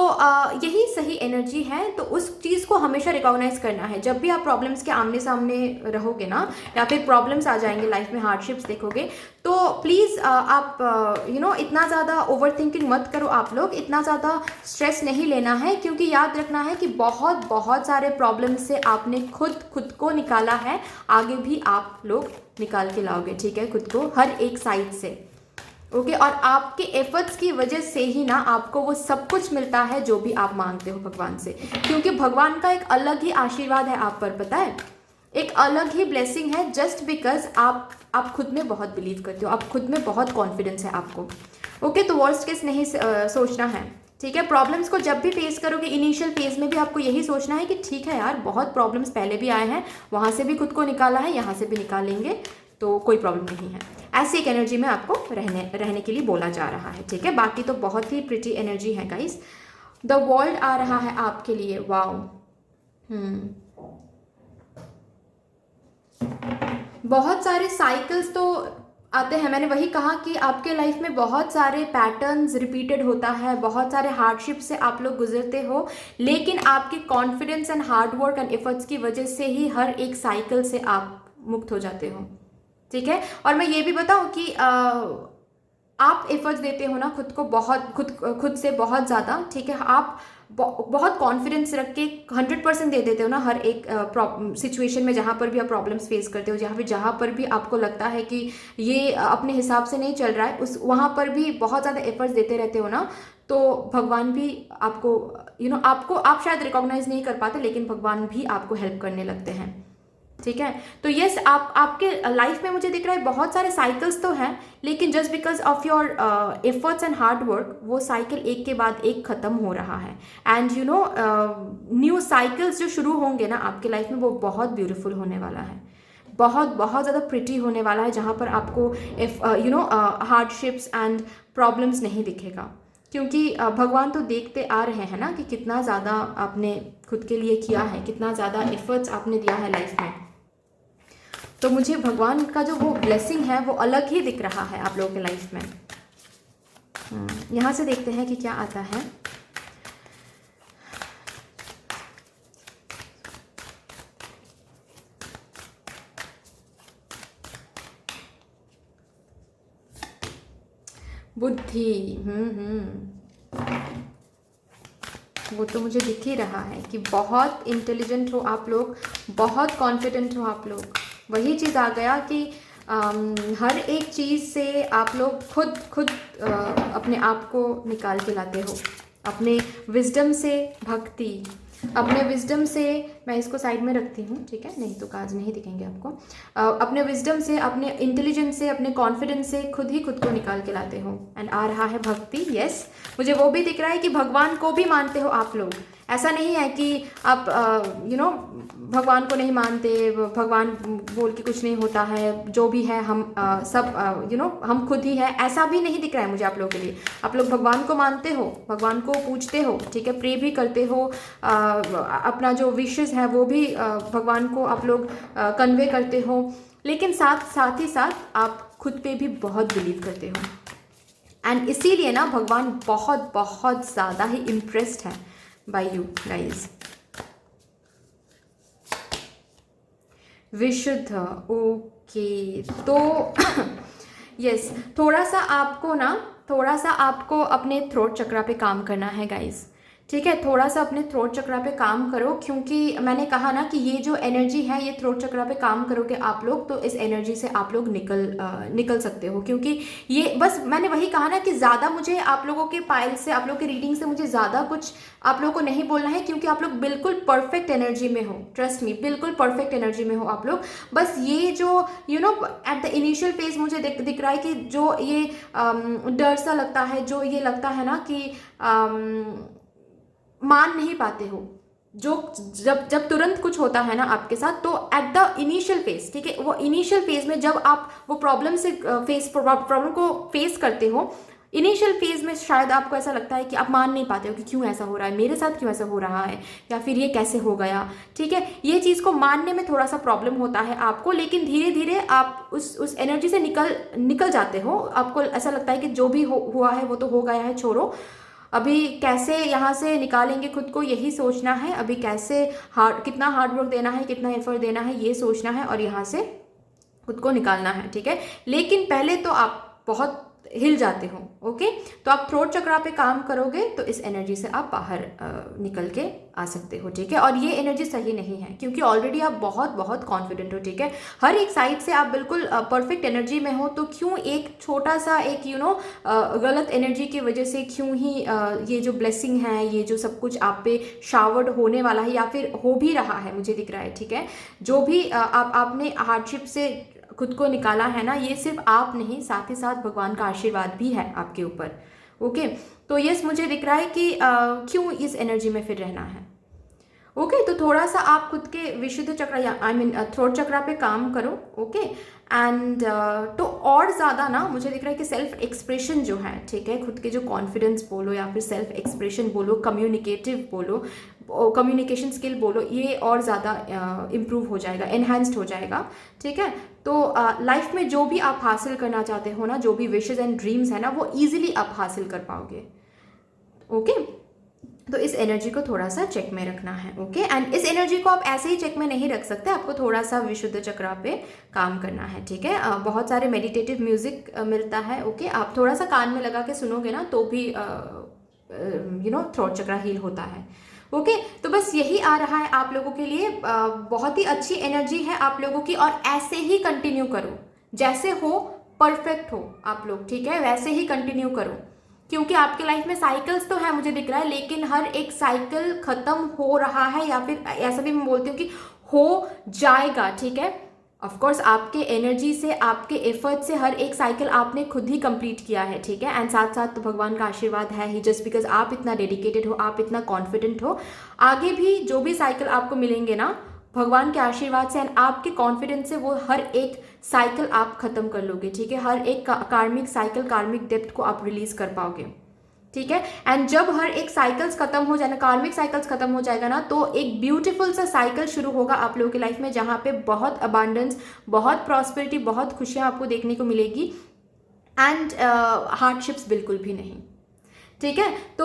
यही सही एनर्जी है। तो उस चीज़ को हमेशा रिकॉग्नाइज करना है। जब भी आप प्रॉब्लम्स के आमने सामने रहोगे ना, या फिर प्रॉब्लम्स आ जाएंगे लाइफ में, हार्डशिप्स देखोगे, तो प्लीज़ आप इतना ज़्यादा ओवर थिंकिंग मत करो आप लोग, इतना ज़्यादा स्ट्रेस नहीं लेना है। क्योंकि याद रखना है कि बहुत बहुत सारे प्रॉब्लम से आपने खुद को निकाला है, आगे भी आप लोग निकाल के लाओगे, ठीक है, खुद को हर एक साइड से। ओके और आपके एफर्ट्स की वजह से ही ना आपको वो सब कुछ मिलता है जो भी आप मांगते हो भगवान से, क्योंकि भगवान का एक अलग ही आशीर्वाद है आप पर, पता है, एक अलग ही ब्लेसिंग है, जस्ट बिकॉज आप खुद में बहुत बिलीव करते हो, आप खुद में बहुत कॉन्फिडेंस है आपको। ओके तो वर्स्ट केस नहीं सोचना है, ठीक है। प्रॉब्लम्स को जब भी फेस करोगे इनिशियल फेज में भी आपको यही सोचना है कि ठीक है यार, बहुत प्रॉब्लम्स पहले भी आए हैं, वहाँ से भी खुद को निकाला है, यहाँ से भी निकालेंगे, तो कोई प्रॉब्लम नहीं है। ऐसी एक एनर्जी में आपको रहने के लिए बोला जा रहा है, ठीक है। बाकी तो बहुत ही प्रिटी एनर्जी है गाइस। द वर्ल्ड आ रहा है आपके लिए, वाओ। बहुत सारे साइकिल्स तो आते हैं, मैंने वही कहा कि आपके लाइफ में बहुत सारे पैटर्न्स रिपीटेड होता है, बहुत सारे हार्डशिप से आप लोग गुजरते हो, लेकिन आपके confidence and hard work and efforts की वजह से ही हर एक साइकिल से आप मुक्त हो जाते हो, ठीक है। और मैं ये भी बताऊं कि आप एफर्ट्स देते हो ना खुद को, बहुत खुद से बहुत ज़्यादा, ठीक है। आप बहुत कॉन्फिडेंस रख के 100% दे देते हो ना हर एक सिचुएशन में, जहाँ पर भी आप प्रॉब्लम्स फेस करते हो, जहाँ पर भी आपको लगता है कि ये अपने हिसाब से नहीं चल रहा है, उस वहाँ पर भी बहुत ज़्यादा एफर्ट्स देते रहते हो ना, तो भगवान भी आपको आपको आप शायद रिकॉग्नाइज नहीं कर पाते, लेकिन भगवान भी आपको हेल्प करने लगते हैं, ठीक है। तो यस, आपके लाइफ में मुझे दिख रहा है बहुत सारे साइकिल्स तो हैं, लेकिन just because of your efforts and hard work वो साइकिल एक के बाद एक खत्म हो रहा है, एंड न्यू साइकिल्स जो शुरू होंगे ना आपके लाइफ में, वो बहुत ब्यूटीफुल होने वाला है, बहुत बहुत ज़्यादा प्रिटी होने वाला है, जहाँ पर आपको हार्डशिप्स एंड प्रॉब्लम्स नहीं दिखेगा, क्योंकि भगवान तो देखते आ रहे हैं ना कि कितना ज़्यादा आपने खुद के लिए किया है, कितना ज़्यादा एफर्ट्स आपने दिया है लाइफ में। तो मुझे भगवान का जो वो ब्लेसिंग है वो अलग ही दिख रहा है आप लोगों के लाइफ में। यहाँ से देखते हैं कि क्या आता है। बुद्धि, वो तो मुझे दिख ही रहा है कि बहुत इंटेलिजेंट हो आप लोग, बहुत कॉन्फिडेंट हो आप लोग। वही चीज़ आ गया कि हर एक चीज़ से आप लोग खुद अपने आप को निकाल के लाते हो, अपने विजडम से भक्ति, अपने विजडम से, मैं इसको साइड में रखती हूँ, ठीक है, नहीं तो काज नहीं दिखेंगे आपको। अपने विजडम से, अपने इंटेलिजेंस से, अपने कॉन्फिडेंस से खुद ही खुद को निकाल के लाते हो, एंड आ रहा है भक्ति। यस, मुझे वो भी दिख रहा है कि भगवान को भी मानते हो आप लोग। ऐसा नहीं है कि आप भगवान को नहीं मानते, भगवान बोल के कुछ नहीं होता है, जो भी है हम सब हम खुद ही है, ऐसा भी नहीं दिख रहा है मुझे आप लोगों के लिए। आप लोग भगवान को मानते हो, भगवान को पूजते हो, ठीक है, प्रे भी करते हो, अपना जो विशेस है वो भी भगवान को आप लोग कन्वे करते हो, लेकिन साथ ही साथ आप खुद पे भी बहुत बिलीव करते हो, एंड इसीलिए ना भगवान बहुत बहुत ज़्यादा ही इम्प्रेस्ड है बाय यू गाइज। विशुद्ध, ओके, तो यस, थोड़ा सा आपको अपने थ्रोट चक्रा पे काम करना है गाइज, ठीक है। थोड़ा सा अपने थ्रोट चक्रा पे काम करो, क्योंकि मैंने कहा ना कि ये जो एनर्जी है, ये थ्रोट चक्रा पे काम करोगे आप लोग तो इस एनर्जी से आप लोग निकल सकते हो, क्योंकि ये बस मैंने वही कहा ना कि ज़्यादा मुझे आप लोगों के पाइल से, आप लोगों के रीडिंग से मुझे ज़्यादा कुछ आप लोगों को नहीं बोलना है, क्योंकि आप लोग बिल्कुल परफेक्ट एनर्जी में हो, ट्रस्ट मी, बिल्कुल परफेक्ट एनर्जी में हो आप लोग। बस ये जो एट द इनिशियल फेज मुझे दिख रहा है कि जो ये डर सा लगता है, जो ये लगता है ना कि मान नहीं पाते हो, जो जब तुरंत कुछ होता है ना आपके साथ, तो एट द इनिशियल फेज, ठीक है, वो इनिशियल फेज में जब आप वो प्रॉब्लम को फेस करते हो, इनिशियल फेज में शायद आपको ऐसा लगता है कि आप मान नहीं पाते हो कि क्यों ऐसा हो रहा है मेरे साथ, क्यों ऐसा हो रहा है, या फिर ये कैसे हो गया, ठीक है। ये चीज़ को मानने में थोड़ा सा प्रॉब्लम होता है आपको, लेकिन धीरे धीरे आप उस एनर्जी से निकल जाते हो। आपको ऐसा लगता है कि जो भी हुआ है वो तो हो गया है, छोड़ो, अभी कैसे यहाँ से निकालेंगे खुद को, यही सोचना है। अभी कैसे कितना हार्ड वर्क देना है, कितना एफर्ट देना है, ये सोचना है और यहाँ से खुद को निकालना है, ठीक है। लेकिन पहले तो आप बहुत हिल जाते हो। ओके, तो आप थ्रोट चक्रा पे काम करोगे तो इस एनर्जी से आप बाहर निकल के आ सकते हो। ठीक है, और ये एनर्जी सही नहीं है क्योंकि ऑलरेडी आप बहुत बहुत कॉन्फिडेंट हो। ठीक है, हर एक साइड से आप बिल्कुल परफेक्ट एनर्जी में हो, तो क्यों एक छोटा सा एक गलत एनर्जी की वजह से क्यों ही ये जो ब्लेसिंग है, ये जो सब कुछ आप पे शावर्ड होने वाला है या फिर हो भी रहा है, मुझे दिख रहा है। ठीक है, जो भी आपने हार्डशिप से खुद को निकाला है ना, ये सिर्फ आप नहीं, साथ ही साथ भगवान का आशीर्वाद भी है आपके ऊपर। ओके, तो यस, मुझे दिख रहा है कि क्यों इस एनर्जी में फिर रहना है। ओके, तो थोड़ा सा आप खुद के विशुद्ध चक्र या थ्रोट चक्रा पे काम करो। ओके, एंड तो और ज़्यादा ना मुझे दिख रहा है कि सेल्फ एक्सप्रेशन जो है, ठीक है, खुद के जो कॉन्फिडेंस बोलो या फिर सेल्फ एक्सप्रेशन बोलो, कम्युनिकेटिव बोलो, कम्युनिकेशन स्किल बोलो, ये और ज़्यादा इम्प्रूव हो जाएगा, एनहांस्ड हो जाएगा। ठीक है, तो लाइफ में जो भी आप हासिल करना चाहते हो ना, जो भी विशेज एंड ड्रीम्स है ना, वो ईजिली आप हासिल कर पाओगे। ओके, तो इस एनर्जी को थोड़ा सा चेक में रखना है। ओके, एंड इस एनर्जी को आप ऐसे ही चेक में नहीं रख सकते, आपको थोड़ा सा विशुद्ध चक्रा पे काम करना है। ठीक है, बहुत सारे मेडिटेटिव म्यूजिक मिलता है। ओके, आप थोड़ा सा कान में लगा के सुनोगे ना तो भी थ्रोट चक्रा हील होता है। ओके, तो बस यही आ रहा है आप लोगों के लिए। बहुत ही अच्छी एनर्जी है आप लोगों की, और ऐसे ही कंटिन्यू करो, जैसे हो परफेक्ट हो आप लोग। ठीक है, वैसे ही कंटिन्यू करो, क्योंकि आपके लाइफ में साइकिल्स तो है मुझे दिख रहा है, लेकिन हर एक साइकिल खत्म हो रहा है, या फिर ऐसा भी मैं बोलती हूँ कि हो जाएगा। ठीक है, ऑफ कोर्स आपके एनर्जी से, आपके एफर्ट से हर एक साइकिल आपने खुद ही कंप्लीट किया है। ठीक है, एंड साथ साथ तो भगवान का आशीर्वाद है ही, जस्ट बिकॉज आप इतना डेडिकेटेड हो, आप इतना कॉन्फिडेंट हो, आगे भी जो भी साइकिल आपको मिलेंगे ना, भगवान के आशीर्वाद से एंड आपके कॉन्फिडेंस से, वो हर एक साइकिल आप खत्म कर लोगे। ठीक है, हर एक कार्मिक साइकिल, कार्मिक डेप्थ को आप रिलीज कर पाओगे। ठीक है, एंड जब हर एक साइकिल्स खत्म हो जाना, कार्मिक साइकिल्स खत्म हो जाएगा ना, तो एक ब्यूटीफुल सा साइकिल शुरू होगा आप लोगों की लाइफ में, जहां पे बहुत अबांडेंस, बहुत प्रॉस्पेरिटी, बहुत खुशियां आपको देखने को मिलेगी, एंड हार्डशिप्स बिल्कुल भी नहीं। ठीक है, तो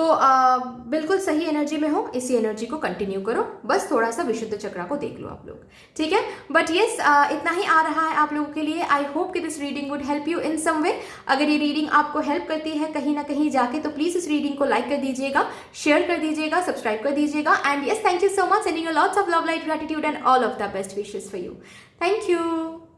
बिल्कुल सही एनर्जी में हो, इसी एनर्जी को कंटिन्यू करो, बस थोड़ा सा विशुद्ध चक्रा को देख लो आप लोग। ठीक है, बट यस, इतना ही आ रहा है आप लोगों के लिए। आई होप कि this reading would help you in some way. अगर ये रीडिंग आपको हेल्प करती है कहीं ना कहीं जाके, तो प्लीज इस रीडिंग को लाइक कर दीजिएगा, शेयर कर दीजिएगा, सब्सक्राइब कर दीजिएगा, and yes, thank you so much, sending you lots of love, light, gratitude and all of the best wishes for you. Thank you.